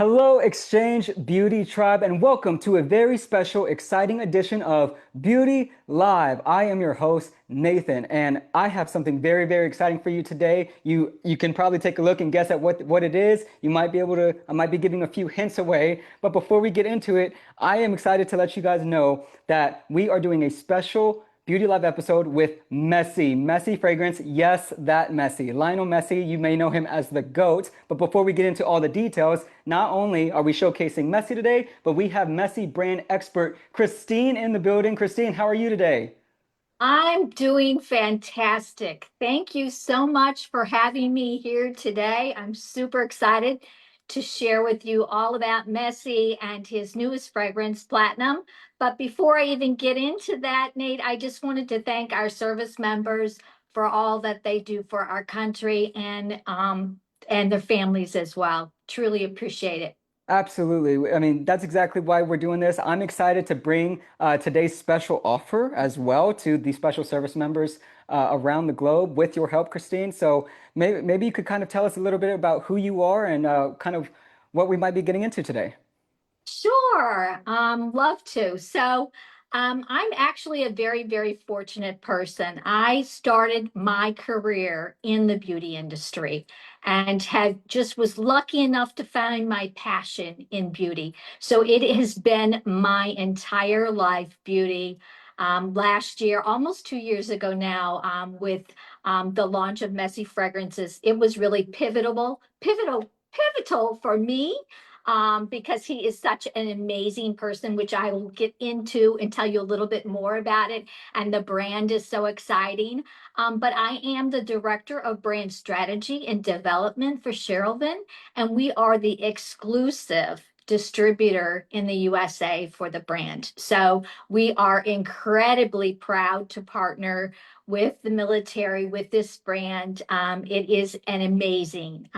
Hello, Exchange Beauty Tribe, and welcome to a very special, exciting edition of Beauty Live. I am your host, Nathan, and I have something very, very exciting for you today. You can probably take a look and guess at what it is. I might be giving a few hints away, but before we get into it, I am excited to let you guys know that we are doing a special Beauty Live episode with Messi. Messi fragrance, yes, that Messi. Lionel Messi, you may know him as the GOAT. But before we get into all the details, not only are we showcasing Messi today, but we have Messi brand expert Christine in the building. Christine, how are you today? I'm doing fantastic. Thank you so much for having me here today. I'm super excited to share with you all about Messi and his newest fragrance, Platinum. But before I even get into that, Nate, I just wanted to thank our service members for all that they do for our country and their families as well. Truly appreciate it. Absolutely. I mean, that's exactly why we're doing this. I'm excited to bring today's special offer as well to the special service members around the globe with your help, Christine. So maybe you could kind of tell us a little bit about who you are and kind of what we might be getting into today. Sure, love to. I'm actually a very, very fortunate person. I started my career in the beauty industry and had just was lucky enough to find my passion in beauty. So it has been my entire life beauty. Last year, almost 2 years ago now, with the launch of Messy Fragrances, it was really pivotal for me because he is such an amazing person, which I will get into and tell you a little bit more about it. And the brand is so exciting. But I am the director of brand strategy and development for Cherylvin, and we are the exclusive distributor in the USA for the brand. So we are incredibly proud to partner with the military with this brand. It is an amazing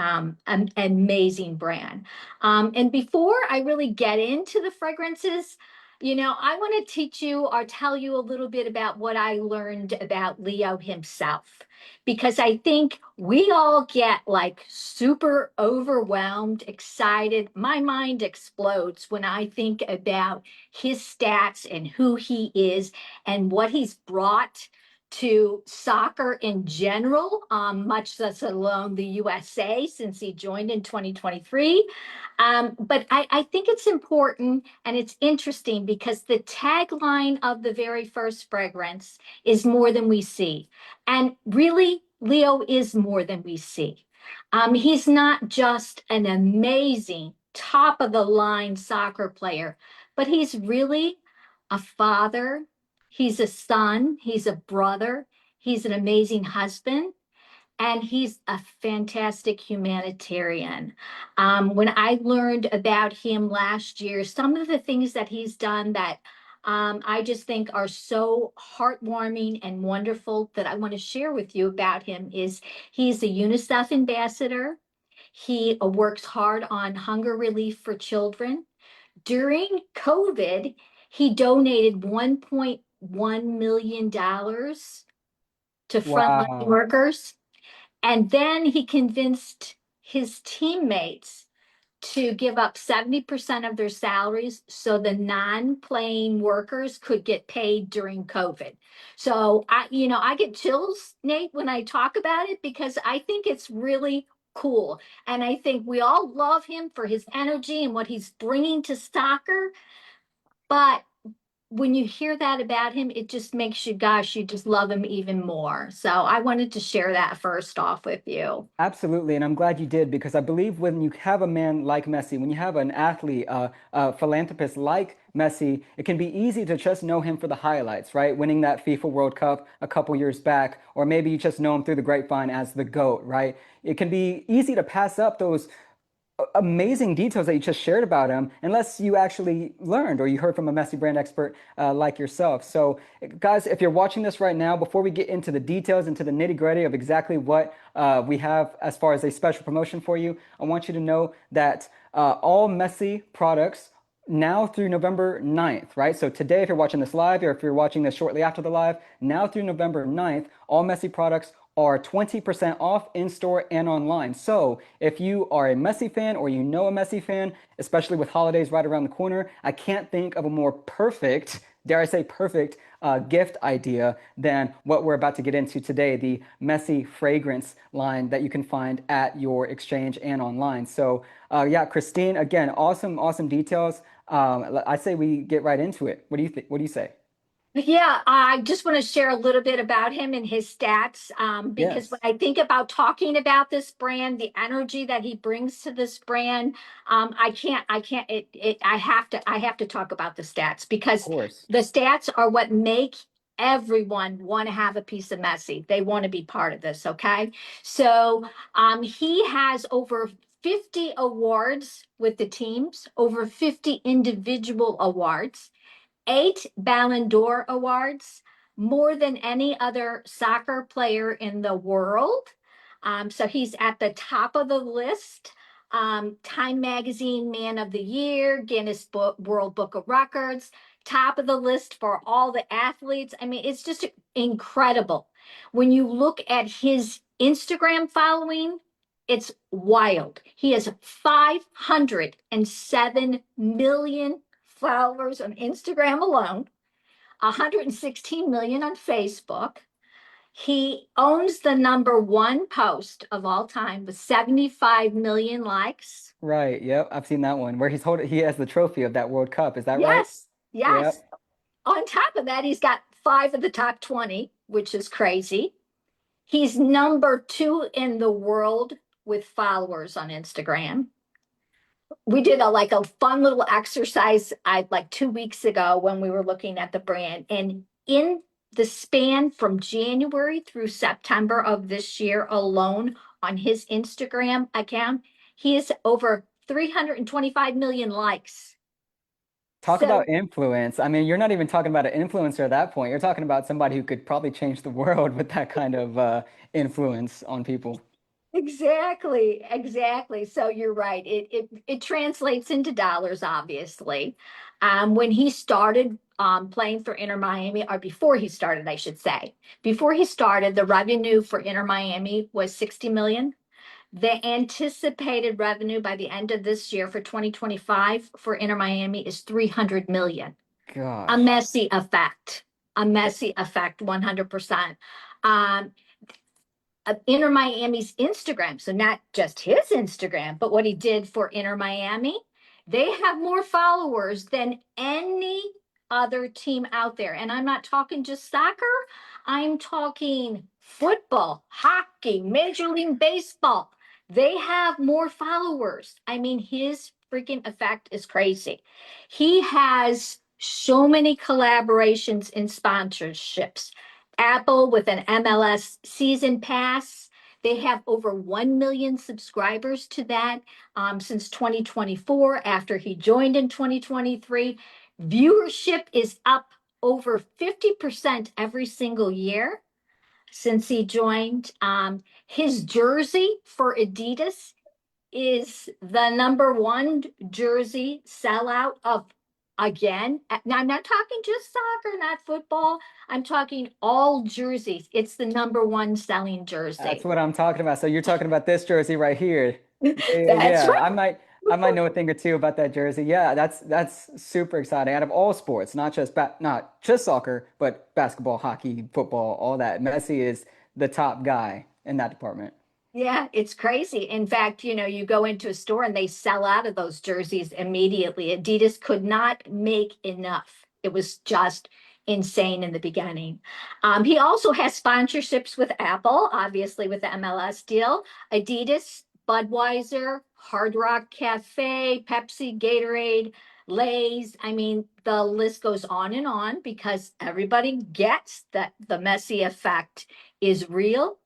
brand. And before I really get into the fragrances, I want to teach you or tell you a little bit about what I learned about Leo himself, because I think we all get like super overwhelmed, excited. My mind explodes when I think about his stats and who he is and what he's brought to soccer in general, much less alone the USA since he joined in 2023. But I think it's important and it's interesting because the tagline of the very first fragrance is more than we see. And really, Leo is more than we see. He's not just an amazing, top of the line soccer player, but he's really a father. He's a son. He's a brother. He's an amazing husband. And he's a fantastic humanitarian. When I learned about him last year, some of the things that he's done that I just think are so heartwarming and wonderful that I want to share with you about him is he's a UNICEF ambassador. He works hard on hunger relief for children. During COVID, he donated $1.1 million to frontline Wow. workers. And then he convinced his teammates to give up 70% of their salaries so the non-playing workers could get paid during COVID. So I get chills, Nate, when I talk about it because I think it's really cool. And I think we all love him for his energy and what he's bringing to soccer. But when you hear that about him, it just makes you, gosh, you just love him even more. So I wanted to share that first off with you. Absolutely, and I'm glad you did because I believe when you have a man like Messi, when you have an athlete, a philanthropist like Messi, it can be easy to just know him for the highlights, right? Winning that FIFA World Cup a couple years back, or maybe you just know him through the grapevine as the GOAT, right? It can be easy to pass up those amazing details that you just shared about him unless you actually learned or you heard from a Messi brand expert like yourself. So, guys, if you're watching this right now, before we get into the details, into the nitty-gritty of exactly what we have as far as a special promotion for you, I want you to know that all Messi products now through November 9th, right? So today, if you're watching this live or if you're watching this shortly after the live, now through November 9th, all Messi products are 20% off in store and online. So if you are a Messi fan or you know a Messi fan, especially with holidays right around the corner, I can't think of a more perfect, dare I say perfect, gift idea than what we're about to get into today, the Messi fragrance line that you can find at your exchange and online. So yeah, Christine, again, awesome, awesome details. I say we get right into it. What do you think? What do you say? Yeah, I just want to share a little bit about him and his stats, because when Yes, I think about talking about this brand, the energy that he brings to this brand, I have to talk about the stats of because course. the stats are what make everyone want to have a piece of Messi. They want to be part of this, okay? So, he has over 50 awards with the teams, over 50 individual awards, 8 Ballon d'Or awards, more than any other soccer player in the world. So he's at the top of the list. Time Magazine Man of the Year, Guinness World Book of Records, top of the list for all the athletes. I mean, it's just incredible. When you look at his Instagram following, it's wild. He has 507 million followers on Instagram alone, 116 million on Facebook. He owns the number one post of all time with 75 million likes. Right. Yep. I've seen that one where he has the trophy of that World Cup. Is that right? Yes, yes. Yep. On top of that, he's got five of the top 20, which is crazy. He's number two in the world with followers on Instagram. We did a fun little exercise like 2 weeks ago when we were looking at the brand, and in the span from January through September of this year alone on his Instagram account, he has over 325 million likes. Talk So about influence. I mean, you're not even talking about an influencer at that point. You're talking about somebody who could probably change the world with that kind of influence on people. exactly, exactly. So you're right. It translates into dollars, obviously. When he started playing for Inter Miami, or before he started, I should say, before he started, the revenue for Inter Miami was 60 million. The anticipated revenue by the end of this year for 2025 for Inter Miami is 300 million. A Gosh. Messi effect, a Messi effect, 100%. Um, Inter Miami's Instagram. So not just his Instagram, but what he did for Inter Miami. They have more followers than any other team out there. And I'm not talking just soccer. I'm talking football, hockey, Major League Baseball. They have more followers. I mean, his freaking effect is crazy. He has so many collaborations and sponsorships. Apple with an MLS season pass. They have over 1 million subscribers to that since 2024, after he joined in 2023. Viewership is up over 50% every single year since he joined. His jersey for Adidas is the number one jersey sellout of, again. Now I'm not talking just soccer, not football. I'm talking all jerseys. It's the number one selling That's jersey. what I'm talking about. So you're talking about this jersey right here. Yeah, yeah, That's yeah. right. I might know a thing or two about that jersey. Yeah, that's super exciting. Out of all sports, not just soccer, but basketball, hockey, football, all that. Messi is the top guy in that department. Yeah, it's crazy. In fact, you go into a store and they sell out of those jerseys immediately. Adidas could not make enough. It was just insane in the beginning. He also has sponsorships with Apple, obviously with the MLS deal, Adidas, Budweiser, Hard Rock Cafe, Pepsi, Gatorade, Lay's. I mean, the list goes on and on because everybody gets that the Messi effect is real,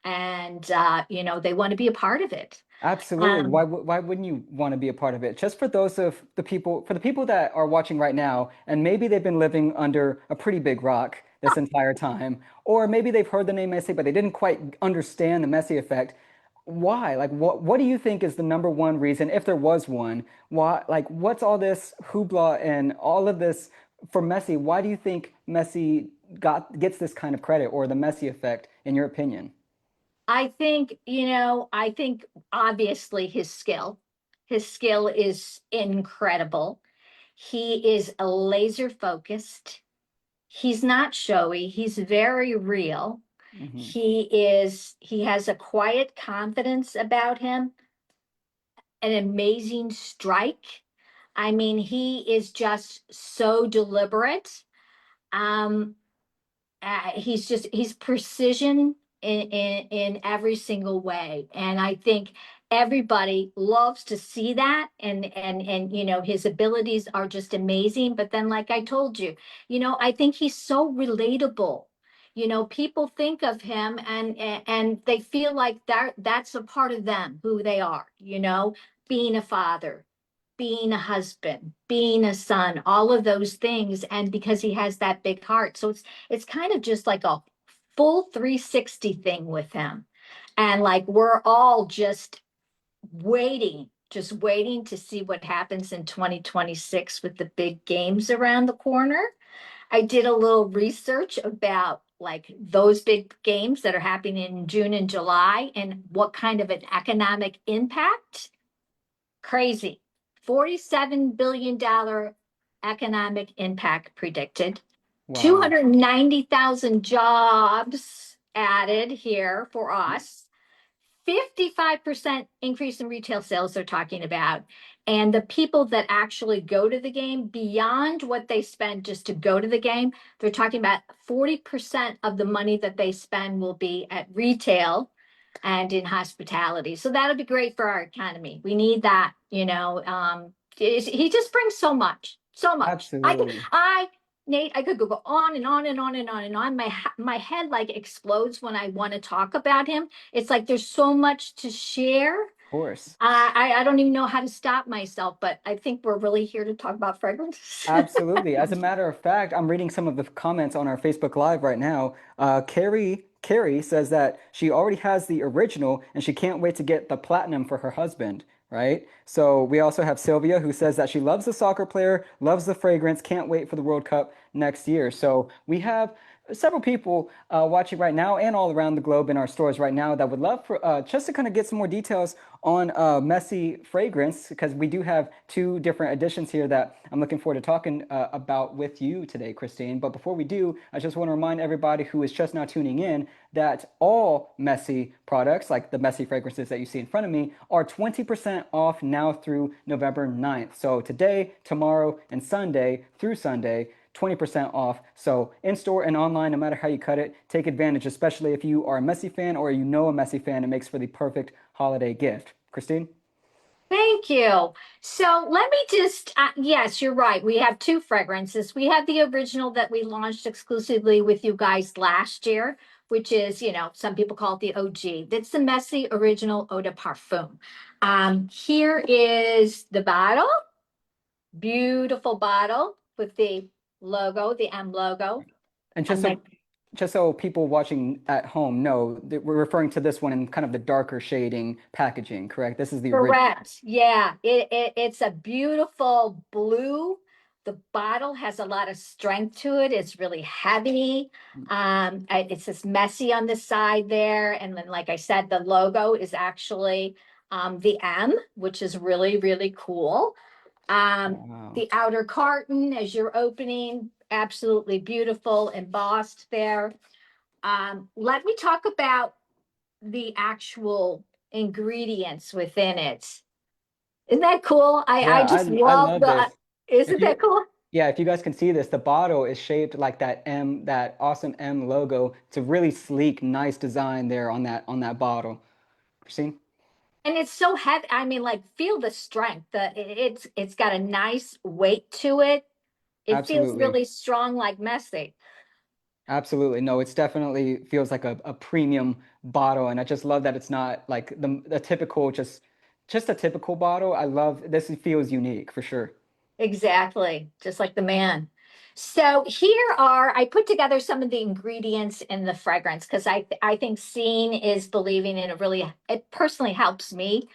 and they want to be a part of it. Absolutely. Um, Why wouldn't you want to be a part of it? Just for the people that are watching right now, and maybe they've been living under a pretty big rock this entire time, or maybe they've heard the name Messi, but they didn't quite understand the Messi effect. Why? Like, what do you think is the number one reason, if there was one? Why, like, what's all this hoopla and all of this for Messi? Why do you think Messi gets this kind of credit or the Messi effect, in your opinion? I think obviously his skill is incredible. He is a laser focused. He's not showy. He's very real. Hmm. He has a quiet confidence about him, an amazing strike. I mean, he is just so deliberate. Um, he's precision in every single way, and I think everybody loves to see that. And his abilities are just amazing. But then, like I told you, I think he's so relatable. People think of him, and they feel like that's a part of them, who they are. Being a father, being a husband, being a son, all of those things. And because he has that big heart. So it's kind of just like a full 360 thing with him. And like we're all just waiting to see what happens in 2026 with the big games around the corner. I did a little research about like those big games that are happening in June and July and what kind of an economic impact. Crazy. $47 billion economic impact predicted. Wow. 290,000 jobs added here for us. 55% increase in retail sales they're talking about. And the people that actually go to the game, beyond what they spend just to go to the game, they're talking about 40% of the money that they spend will be at retail and in hospitality. So that'll be great for our economy. We need that. He just brings so much, so much. Absolutely. Nate, I could go on and on and on and on and on. My head like explodes when I want to talk about him. It's like there's so much to share. Of course. I don't even know how to stop myself, but I think we're really here to talk about fragrances. Absolutely. As a matter of fact, I'm reading some of the comments on our Facebook Live right now. Carrie says that she already has the original and she can't wait to get the platinum for her husband, right? So we also have Sylvia who says that she loves the soccer player, loves the fragrance, can't wait for the World Cup next year. So we have several people watching right now and all around the globe in our stores right now that would love for just to kind of get some more details on Messi fragrance because we do have two different editions here that I'm looking forward to talking about with you today, Christine. But before we do, I just want to remind everybody who is just now tuning in that all Messi products, like the Messi fragrances that you see in front of me, are 20% off now through November 9th. So today, tomorrow, and Sunday through Sunday, 20% off. So in store and online, no matter how you cut it, take advantage, especially if you are a Messi fan or you know a Messi fan. It makes for the perfect holiday gift. Christine? Thank you. So let me yes, you're right. We have two fragrances. We have the original that we launched exclusively with you guys last year, which is, some people call it the OG. That's the Messy Original Eau de Parfum. Here is the bottle, beautiful bottle with the logo, the M logo. And I'm like, just so people watching at home know that we're referring to this one in kind of the darker shading packaging, correct? This is the original. correct. Yeah, it's a beautiful blue. The bottle has a lot of strength to it. It's really heavy. It's just messy on the side there. And then, like I said, the logo is actually the M, which is really, really cool. Wow. The outer carton, as you're opening, absolutely beautiful, embossed there. Let me talk about the actual ingredients within it. Isn't that cool? I Yeah, just I love love the, this. If isn't you that cool? Yeah, if you guys can see this, the bottle is shaped like that M, that awesome M logo. It's a really sleek, nice design there on that bottle. Christine? And it's so heavy. I mean, like, feel the strength. It's got a nice weight to it. It feels Absolutely. really strong, like messy. Absolutely. No, it's definitely feels like a premium bottle. And I just love that it's not like the typical, just a typical bottle. I love this. It feels unique for sure. Exactly, just like the man. So I put together some of the ingredients in the fragrance because I think seeing is believing, and it personally helps me.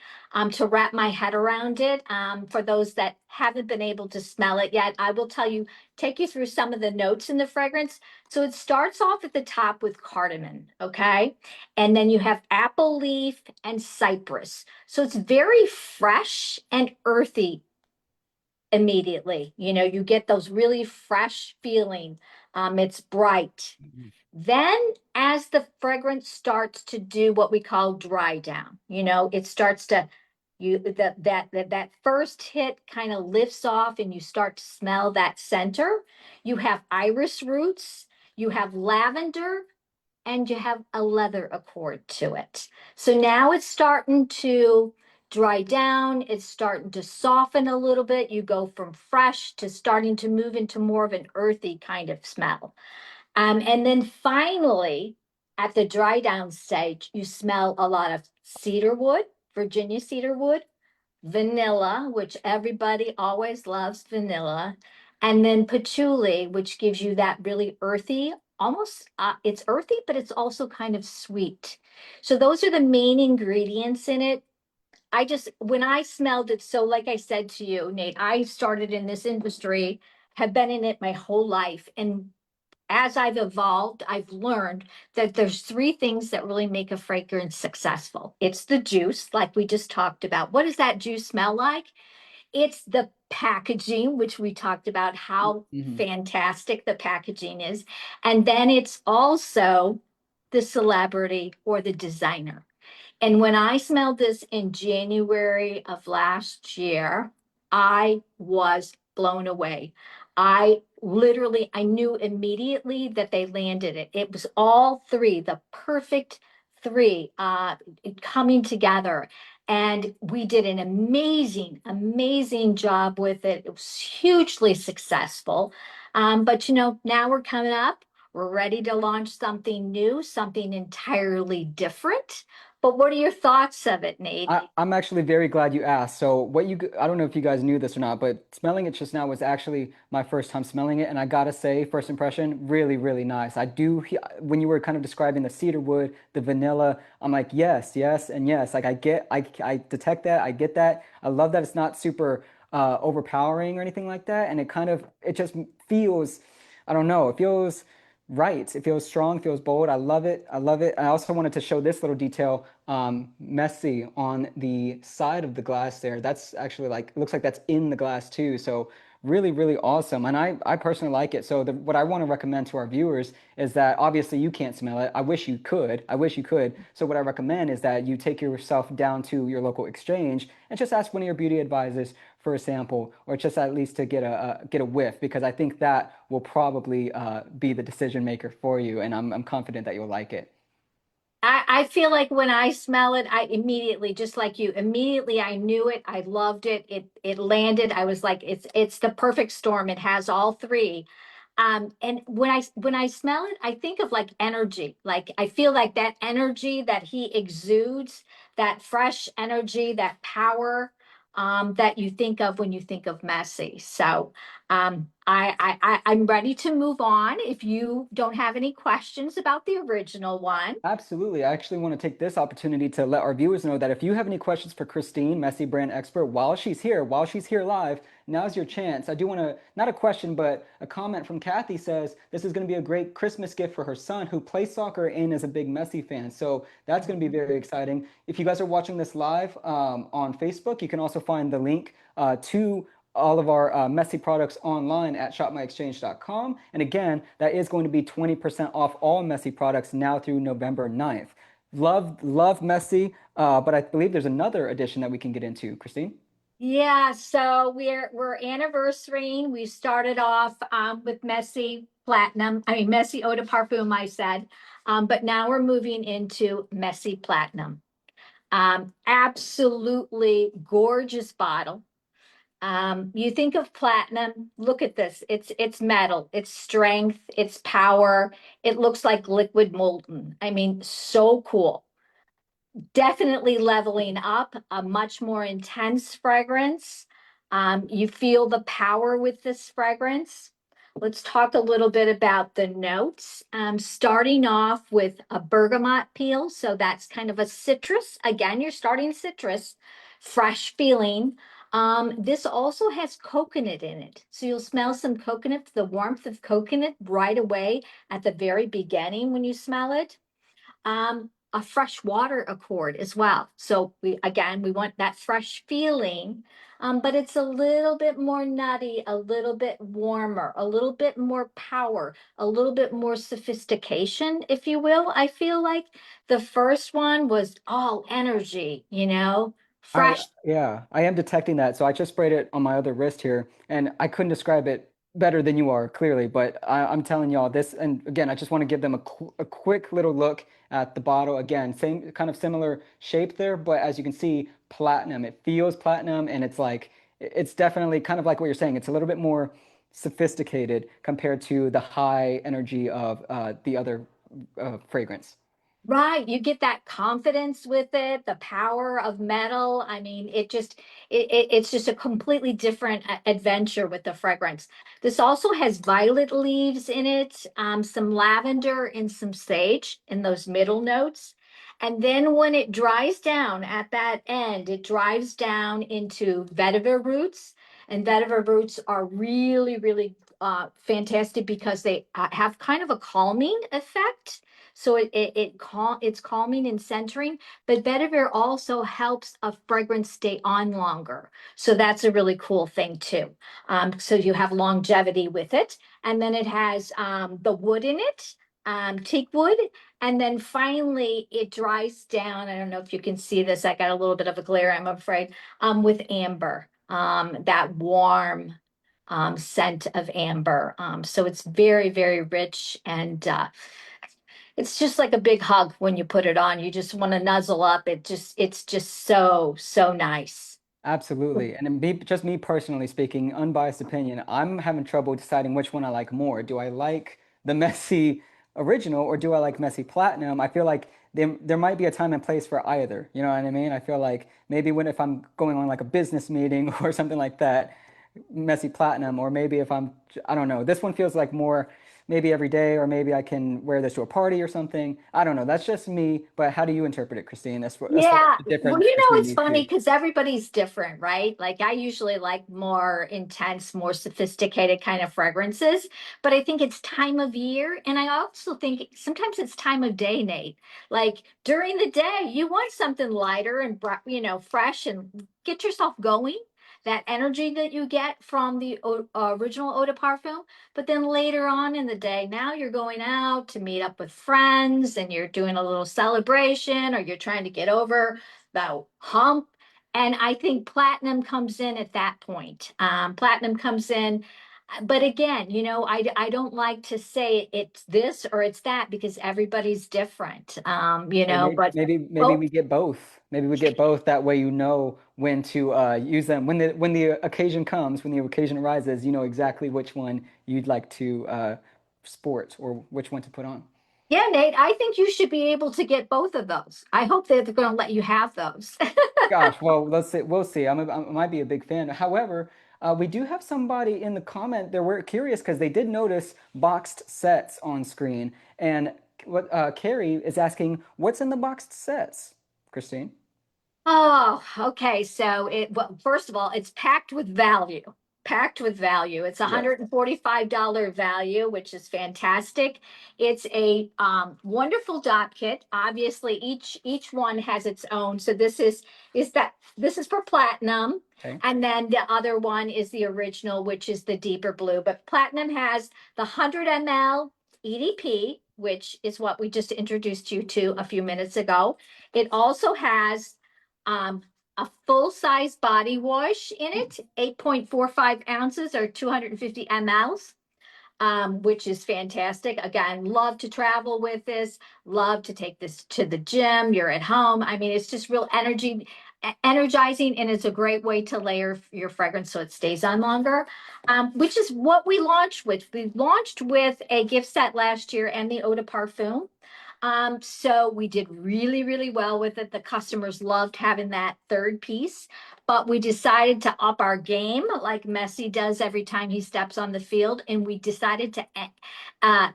to wrap my head around it. For those that haven't been able to smell it yet, I will take you through some of the notes in the fragrance. So it starts off at the top with cardamom, okay? And then you have apple leaf and cypress. So it's very fresh and earthy immediately. You know, you get those really fresh feeling. It's bright. Mhm. Then, as the fragrance starts to do what we call dry down, you know, it starts to that first hit kind of lifts off, and you start to smell that center. You have iris roots, you have lavender, and you have a leather accord to it. So now it's starting to dry down, it's starting to soften a little bit. You go from fresh to starting to move into more of an earthy kind of smell. And then finally, at the dry down stage, you smell a lot of cedar wood, Virginia cedar wood, vanilla, which everybody always loves vanilla, and then patchouli, which gives you that really earthy, almost it's earthy, but it's also kind of sweet. So those are the main ingredients in it. When I smelled it, so like I said to you, Nate, I started in this industry, have been in it my whole life. And as I've evolved, I've learned that there's three things that really make a fragrance successful. It's the juice, like we just talked about. What does that juice smell like? It's the packaging, which we talked about how Mhm. fantastic the packaging is. And then it's also the celebrity or the designer. And when I smelled this in January of last year, I was blown away. I knew immediately that they landed it. It was all three, the perfect three, coming together. And we did an amazing job with it. It was hugely successful. But you know, now we're coming up. We're ready to launch something new, something entirely different. But what are your thoughts of it, Nate? I'm actually very glad you asked. So I don't know if you guys knew this or not, but smelling it just now was actually my first time smelling it. And I gotta say, first impression, really, really nice. When you were kind of describing the cedar wood, the vanilla, I'm like, yes, yes, and yes. Like I detect that. I get that. I love that it's not super overpowering or anything like that. And it just feels, I don't know, it feels right. It feels strong, feels bold. I love it. I love it. I also wanted to show this little detail, Messi on the side of the glass there. That's actually like, it looks like that's in the glass too. So really, really awesome. And I personally like it. So what I want to recommend to our viewers is that obviously you can't smell it. I wish you could. I wish you could. So what I recommend is that you take yourself down to your local exchange and just ask one of your beauty advisors for a sample, or just at least to get a whiff, because I think that will probably be the decision maker for you, and I'm confident that you'll like it. I feel like when I smell it, I immediately, just like you, immediately I knew it. I loved it. It landed. I was like, it's the perfect storm. It has all three. And when I smell it, I think of like energy. Like I feel like that energy that he exudes, that fresh energy, that power, that you think of when you think of Messi. So I'm ready to move on. If you don't have any questions about the original one. Absolutely. I actually want to take this opportunity to let our viewers know that if you have any questions for Christine, Messi brand expert, while she's here live, now's your chance. I do want to, not a question, but a comment from Kathy says this is going to be a great Christmas gift for her son who plays soccer and is a big Messi fan. So that's going to be very exciting. If you guys are watching this live on Facebook, you can also find the link to all of our Messi products online at shopmyexchange.com. And again, that is going to be 20% off all Messi products now through November 9th. Love Messi, but I believe there's another edition that we can get into, Christine. Yeah, so we're anniversarying. We started off with Messi Platinum. I mean Messi Eau de Parfum, I said. But now we're moving into Messi Platinum. Absolutely gorgeous bottle. You think of platinum, look at this. It's metal, it's strength, it's power. It looks like liquid molten. I mean, so cool. Definitely leveling up, a much more intense fragrance. You feel the power with this fragrance. Let's talk a little bit about the notes. Starting off with a bergamot peel. So that's kind of a citrus. Again, you're starting citrus. fresh feeling. This also has coconut in it. So you'll smell some coconut, the warmth of coconut right away at the very beginning when you smell it. A fresh water accord as well. So we want that fresh feeling, but it's a little bit more nutty, a little bit warmer, a little bit more power, a little bit more sophistication, if you will. I feel like the first one was all energy, fresh. Yeah, I am detecting that. So I just sprayed it on my other wrist here, and I couldn't describe it better than you are, clearly. But I'm telling y'all this, and again, I just want to give them a quick little look at the bottle. Again, same kind of similar shape there, but as you can see, platinum. It feels platinum, and it's like it's definitely kind of like what you're saying. It's a little bit more sophisticated compared to the high energy of the other fragrance. Right, you get that confidence with it, the power of metal. I mean, it's just a completely different adventure with the fragrance. This also has violet leaves in it, some lavender and some sage in those middle notes. And then when it dries down at that end, it dries down into vetiver roots. And vetiver roots are really, really fantastic because they have kind of a calming effect, so it's calming and centering, but vetiver also helps a fragrance stay on longer. So that's a really cool thing too. So you have longevity with it, and then it has the wood in it, teak wood, and then finally it dries down. I don't know if you can see this. I got a little bit of a glare, I'm afraid, with amber, that warm scent of amber. So it's very, very rich and it's just like a big hug when you put it on. You just want to nuzzle up. It's just so, so nice. Absolutely. And me, just me personally speaking, unbiased opinion, I'm having trouble deciding which one I like more. Do I like the Messi original or do I like Messi Platinum? I feel like there might be a time and place for either. You know what I mean? I feel like maybe when if I'm going on like a business meeting or something like that, Messi Platinum, or maybe if I don't know. This one feels like more maybe every day, or maybe I can wear this to a party or something. I don't know. That's just me. But how do you interpret it, Christine? As far as Yeah, the well, difference between it's these funny two? because everybody's different, right? Like I usually like more intense, more sophisticated kind of fragrances, but I think it's time of year, and I also think sometimes it's time of day, Nate. Like during the day, you want something lighter and fresh and get yourself going. That energy that you get from the original eau de parfum, but then later on in the day, now you're going out to meet up with friends and you're doing a little celebration or you're trying to get over the hump. And I think platinum comes in at that point. Platinum comes in. But again, I don't like to say it's this or it's that because everybody's different, Or maybe well, we get both. Maybe we get both. That way you know when to use them. When the occasion comes, when the occasion arises, you know exactly which one you'd like to sport or which one to put on. yeah, Nate, I think you should be able to get both of those. I hope that they're going to let you have those. Gosh, well, let's see. We'll see. I might be a big fan. However, we do have somebody in the comment. They were curious because they did notice boxed sets on screen. And what Carrie is asking, what's in the boxed sets, Christine? Oh, okay. Well, first of all, it's packed with value. Packed with value. It's Yes. $145 value, which is fantastic. It's a wonderful dot kit. Obviously, each one has its own. So this is for platinum, Okay. and then the other one is the original, which is the deeper blue. But platinum has the 100 ml EDP, which is what we just introduced you to a few minutes ago. It also has um, a full size body wash in it, 8.45 ounces or 250 mLs, which is fantastic. Again, love to travel with this, love to take this to the gym. You're at home. I mean, it's just real energizing, and it's a great way to layer your fragrance so it stays on longer, which is what we launched with. We launched with a gift set last year and the eau de parfum. So we did really, really well with it. The customers loved having that third piece, but we decided to up our game like Messi does every time he steps on the field. And we decided to uh,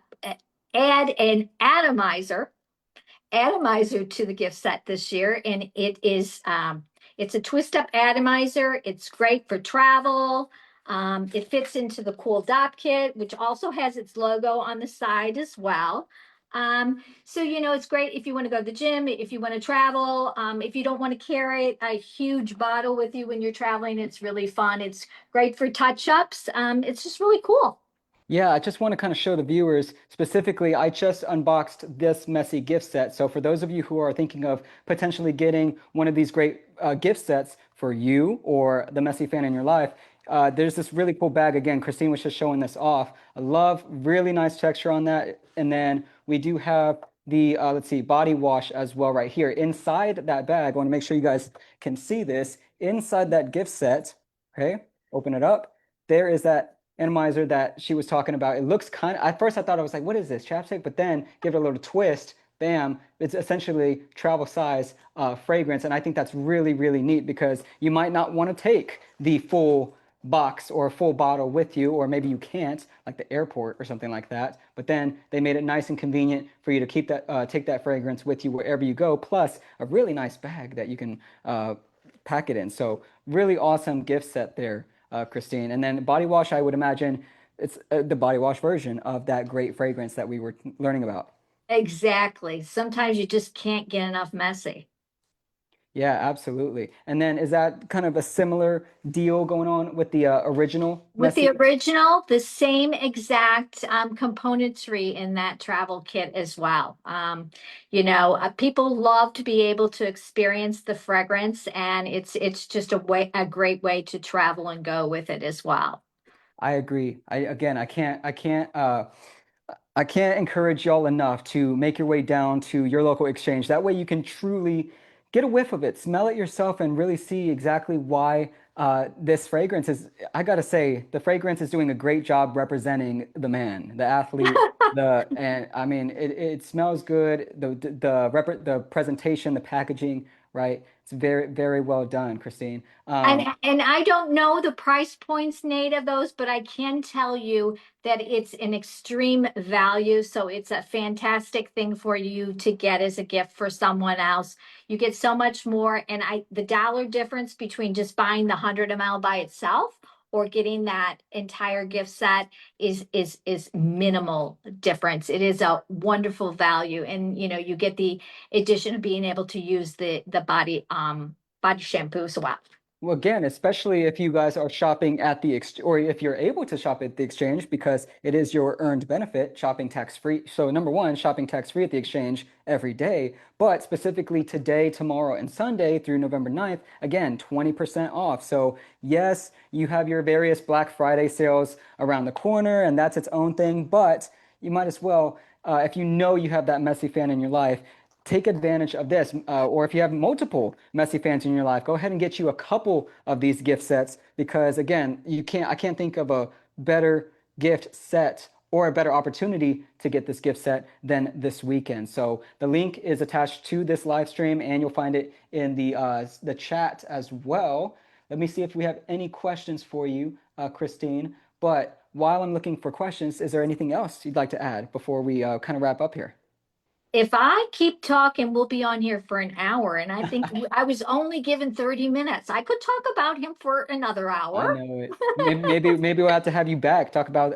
add an atomizer to the gift set this year. And It's a twist up atomizer. It's great for travel. It fits into the Cool Dot kit, which also has its logo on the side as well. So, it's great if you want to go to the gym, if you want to travel, if you don't want to carry a huge bottle with you when you're traveling, it's really fun. It's great for touch ups. It's just really cool. Yeah, I just want to kind of show the viewers specifically, I just unboxed this messy gift set. So for those of you who are thinking of potentially getting one of these great gift sets for you or the messy fan in your life, there's this really cool bag. Again, Christine was just showing this off. I love really nice texture on that. And then we do have the, let's see, body wash as well right here. Inside that bag, I want to make sure you guys can see this. Inside that gift set, okay, open it up. There is that atomizer that she was talking about. It looks kind of, at first I thought I was like, what is this, chapstick? But then give it a little twist, bam, it's essentially travel size fragrance. And I think that's really, really neat because you might not want to take the full box or a full bottle with you, or maybe you can't, like the airport or something like that. But then they made it nice and convenient for you to keep that, take that fragrance with you wherever you go, plus a really nice bag that you can pack it in. So really awesome gift set there, Christine. And then body wash, I would imagine it's the body wash version of that great fragrance that we were learning about. Exactly. Sometimes you just can't get enough messy. Yeah, absolutely. And then is that kind of a similar deal going on with the original With the Messi? original, the same exact componentry in that travel kit as well. People love to be able to experience the fragrance, and it's just a great way to travel and go with it as well. I agree. I can't encourage y'all enough to make your way down to your local exchange. That way you can truly get a whiff of it, smell it yourself, and really see exactly why this fragrance is. I gotta say, the fragrance is doing a great job representing the man, the athlete, and I mean, it smells good. The presentation, the packaging, right? It's very, very well done, Christine. And I don't know the price points, Nate, of those, but I can tell you that it's an extreme value. So it's a fantastic thing for you to get as a gift for someone else. You get so much more. And the dollar difference between just buying the 100 ml by itself or getting that entire gift set is minimal difference. It is a wonderful value. And you get the addition of being able to use the body shampoo as well. Well, again, especially if you guys are shopping at the ex or if you're able to shop at the exchange because it is your earned benefit, shopping tax free. So, number one, shopping tax free at the exchange every day, but specifically today, tomorrow, and Sunday through November 9th, again, 20% off. So, yes, you have your various Black Friday sales around the corner, and that's its own thing, but you might as well, if you know you have that messy fan in your life, take advantage of this. Or if you have multiple Messi fans in your life, go ahead and get you a couple of these gift sets because again, I can't think of a better gift set or a better opportunity to get this gift set than this weekend. So the link is attached to this live stream and you'll find it in the chat as well. Let me see if we have any questions for you, Christine. But while I'm looking for questions, is there anything else you'd like to add before we kind of wrap up here? If I keep talking, we'll be on here for an hour. And I think I was only given 30 minutes. I could talk about him for another I hour. know it. Maybe we'll have to have you back, talk about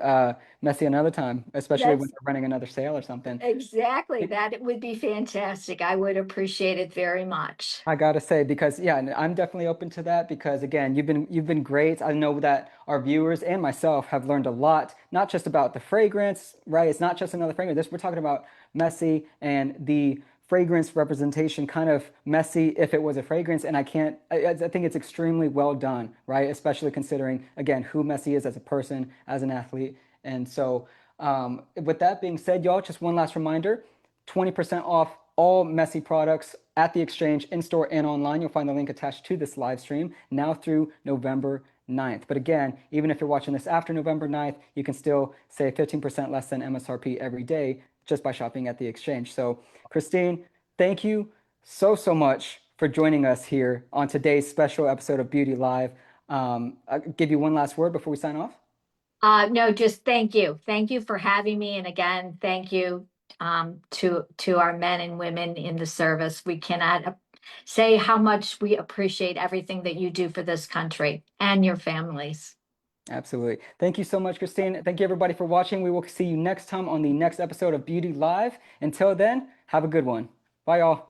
Messi another time, especially when That's they're running another sale or something. exactly that. It would be fantastic. I would appreciate it very much. I gotta say, because yeah, and I'm definitely open to that because again, you've been great. I know that our viewers and myself have learned a lot, not just about the fragrance, right? It's not just another fragrance. We're talking about Messi and the fragrance representation, kind of messy if it was a fragrance. And I think it's extremely well done, right? Especially considering again who Messi is as a person, as an athlete. And so, with that being said, y'all, just one last reminder. 20% off all Messi products at the exchange in store and online. You'll find the link attached to this live stream now through November 9th. But again, even if you're watching this after November 9th, you can still save 15% less than MSRP every day just by shopping at the exchange. So, Christine, thank you so much for joining us here on today's special episode of Beauty Live. I'll give you one last word before we sign off. No, just thank you. Thank you for having me. And again, thank you to our men and women in the service. We cannot Say how much we appreciate everything that you do for this country and your families. Absolutely. Thank you so much, Christine. Thank you, everybody, for watching. We will see you next time on the next episode of Beauty Live. Until then, have a good one. Bye, y'all.